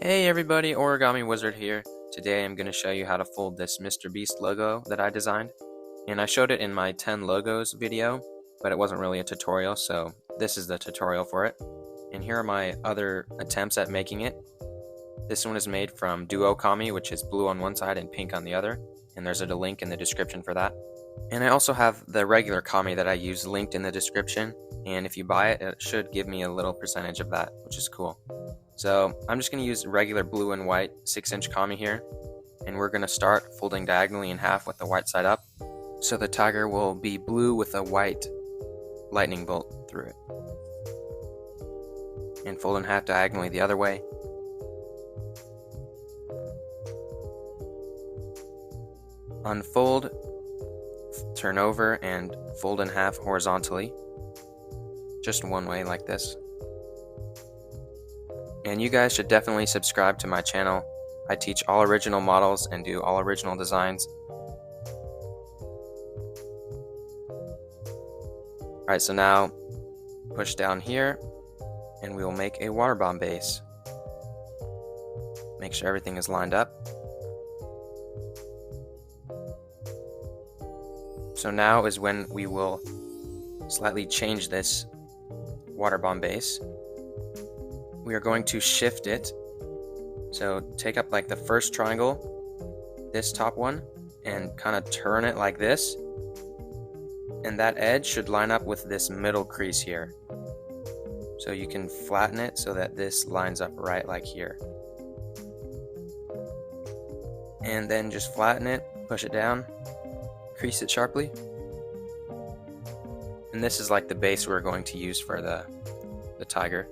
Hey everybody, Origami Wizard here. Today I'm going to show you how to fold this MrBeast logo that I designed. And I showed it in my 10 logos video, but it wasn't really a tutorial, so this is the tutorial for it. And here are my other attempts at making it. This one is made from Duo Kami, which is blue on one side and pink on the other, and there's a link in the description for that. And I also have the regular Kami that I use linked in the description, and if you buy it, it should give me a little percentage of that, which is cool. So I'm just going to use regular blue and white 6-inch Kami here, and we're going to start folding diagonally in half with the white side up. So the tiger will be blue with a white lightning bolt through it. And fold in half diagonally the other way. Unfold, turn over, and fold in half horizontally. Just one way like this. And you guys should definitely subscribe to my channel. I teach all original models and do all original designs. Alright, so now push down here and we will make a water bomb base. Make sure everything is lined up. So now is when we will slightly change this water bomb base. We are going to shift it. So take up like the first triangle, this top one, and kind of turn it like this. And that edge should line up with this middle crease here. So you can flatten it so that this lines up right like here. And then just flatten it, push it down, crease it sharply. And this is like the base we're going to use for the tiger.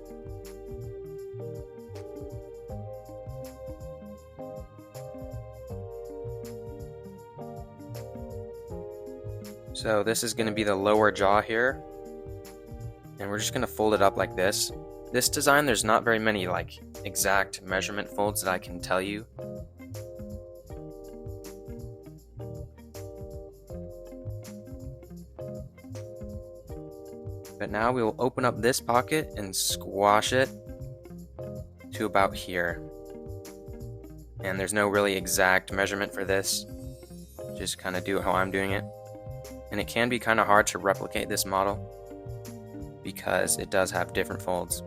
So this is going to be the lower jaw here, and we're just going to fold it up like this. This design, there's not very many like exact measurement folds that I can tell you. But now we will open up this pocket and squash it to about here. And there's no really exact measurement for this. Just kind of do it how I'm doing it. And it can be kind of hard to replicate this model because it does have different folds.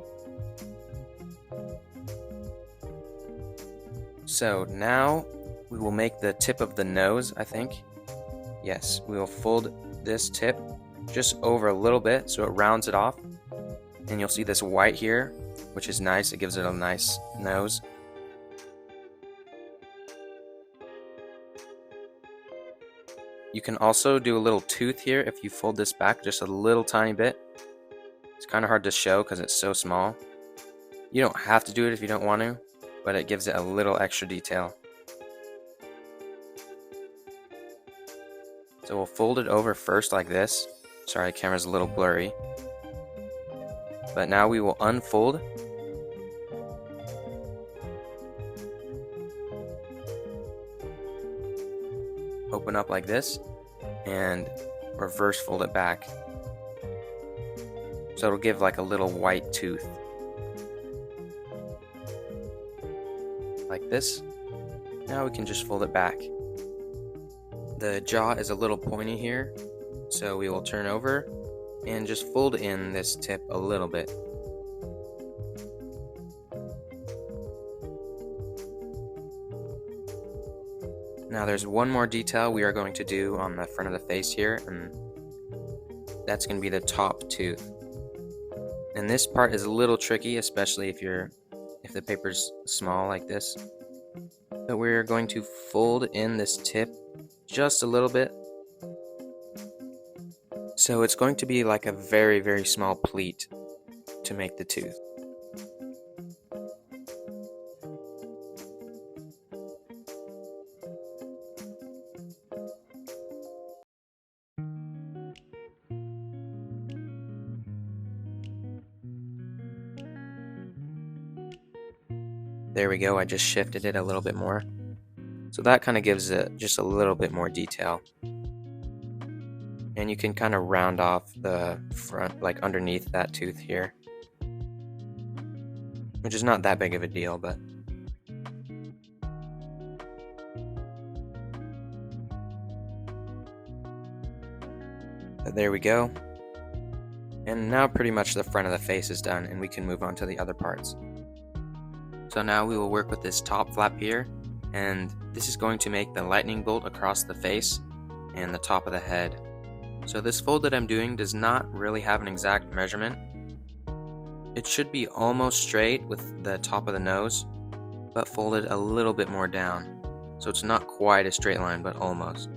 So now we will make the tip of the nose, I think. Yes, we will fold this tip just over a little bit so it rounds it off. And you'll see this white here, which is nice. It gives it a nice nose. You can also do a little tooth here if you fold this back just a little tiny bit. It's kind of hard to show because it's so small. You don't have to do it if you don't want to, but it gives it a little extra detail. So we'll fold it over first like this. Sorry, the camera's a little blurry. But now we will unfold. Open up like this and reverse fold it back. So it'll give like a little white tooth. Like this. Now we can just fold it back. The jaw is a little pointy here, so we will turn over and just fold in this tip a little bit. Now there's one more detail we are going to do on the front of the face here, and that's going to be the top tooth. And this part is a little tricky, especially if the paper's small like this. But we're going to fold in this tip just a little bit. So it's going to be like a very, very small pleat to make the tooth. There we go, I just shifted it a little bit more. So that kind of gives it just a little bit more detail. And you can kind of round off the front, like underneath that tooth here. Which is not that big of a deal, but There we go. And now pretty much the front of the face is done, and we can move on to the other parts. So now we will work with this top flap here, and this is going to make the lightning bolt across the face and the top of the head. So this fold that I'm doing does not really have an exact measurement. It should be almost straight with the top of the nose, but folded a little bit more down. So it's not quite a straight line, but almost.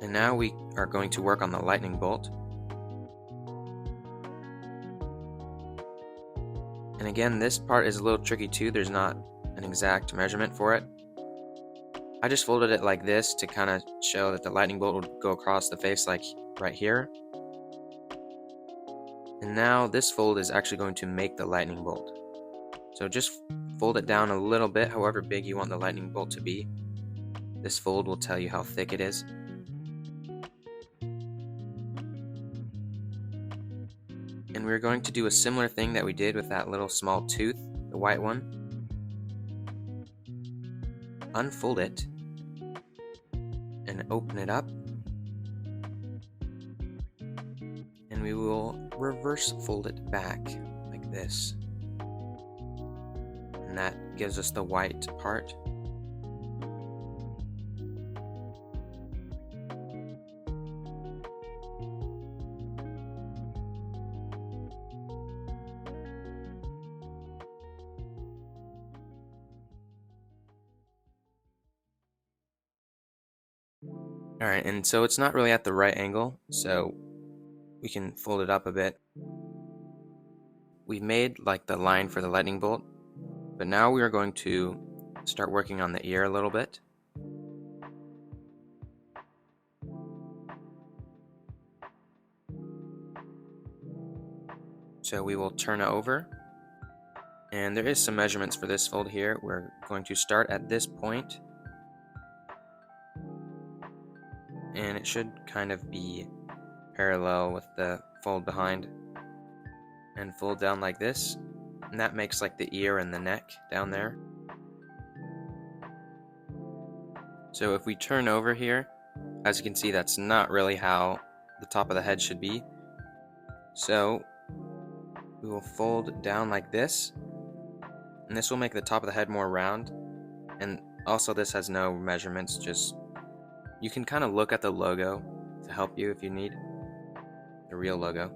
And now we are going to work on the lightning bolt. And again, this part is a little tricky too. There's not an exact measurement for it. I just folded it like this to kind of show that the lightning bolt would go across the face like right here. And now this fold is actually going to make the lightning bolt. So just fold it down a little bit, however big you want the lightning bolt to be. This fold will tell you how thick it is. And we're going to do a similar thing that we did with that little small tooth, the white one. Unfold it and open it up. And we will reverse fold it back like this. And that gives us the white part. Alright, and so it's not really at the right angle, so we can fold it up a bit. We've made like the line for the lightning bolt, but now we are going to start working on the ear a little bit. So we will turn it over, and there is some measurements for this fold here. We're going to start at this point, and it should kind of be parallel with the fold behind, and fold down like this, and that makes like the ear and the neck down there. So if we turn over here, as you can see, that's not really how the top of the head should be. So we will fold down like this, and this will make the top of the head more round. And also this has no measurements, just you can kind of look at the logo to help you if you need the real logo.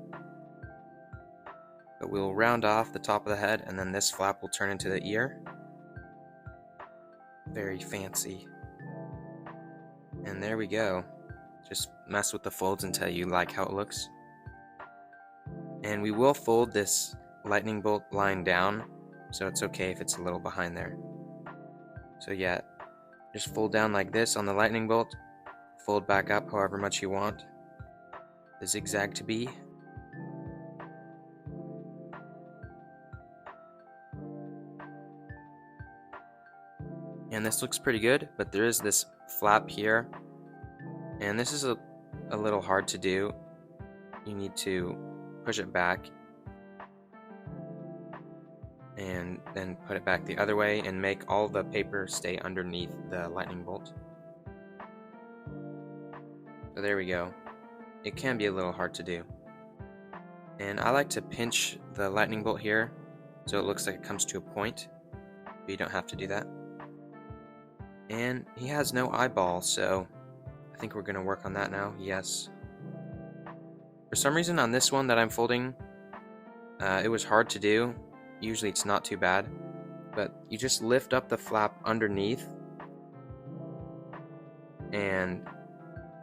But we'll round off the top of the head, and then this flap will turn into the ear. Very fancy. And there we go. Just mess with the folds until you like how it looks. And we will fold this lightning bolt line down, so it's okay if it's a little behind there. So yeah, just fold down like this on the lightning bolt, fold back up however much you want the zigzag to be. And this looks pretty good, but there is this flap here, and this is a little hard to do. You need to push it back and then put it back the other way and make all the paper stay underneath the lightning bolt. So there we go. It can be a little hard to do. And I like to pinch the lightning bolt here so it looks like it comes to a point, but you don't have to do that. And he has no eyeball, so I think we're going to work on that now. Yes. For some reason on this one that I'm folding, it was hard to do. Usually it's not too bad, but you just lift up the flap underneath, and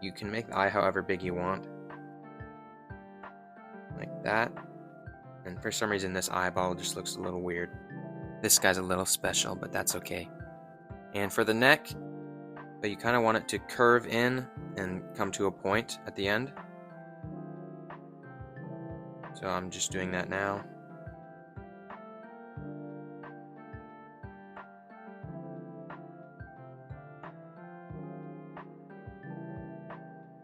you can make the eye however big you want, like that. And for some reason this eyeball just looks a little weird. This guy's a little special, but that's okay. And for the neck, but you kind of want it to curve in and come to a point at the end. So I'm just doing that now.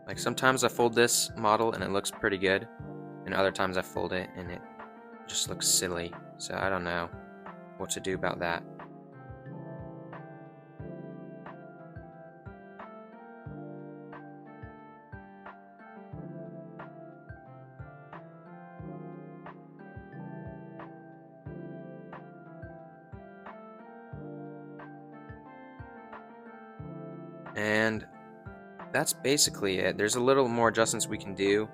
Like sometimes I fold this model and it looks pretty good, and other times I fold it and it just looks silly. So I don't know what to do about that. And that's basically it. There's a little more adjustments we can do.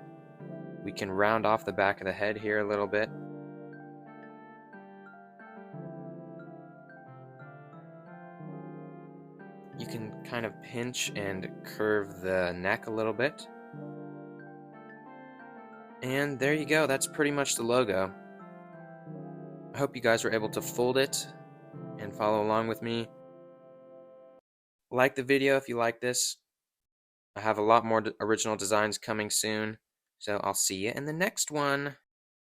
We can round off the back of the head here a little bit. You can kind of pinch and curve the neck a little bit. And there you go, that's pretty much the logo. I hope you guys were able to fold it and follow along with me. Like the video if you like this. I have a lot more original designs coming soon, so I'll see you in the next one.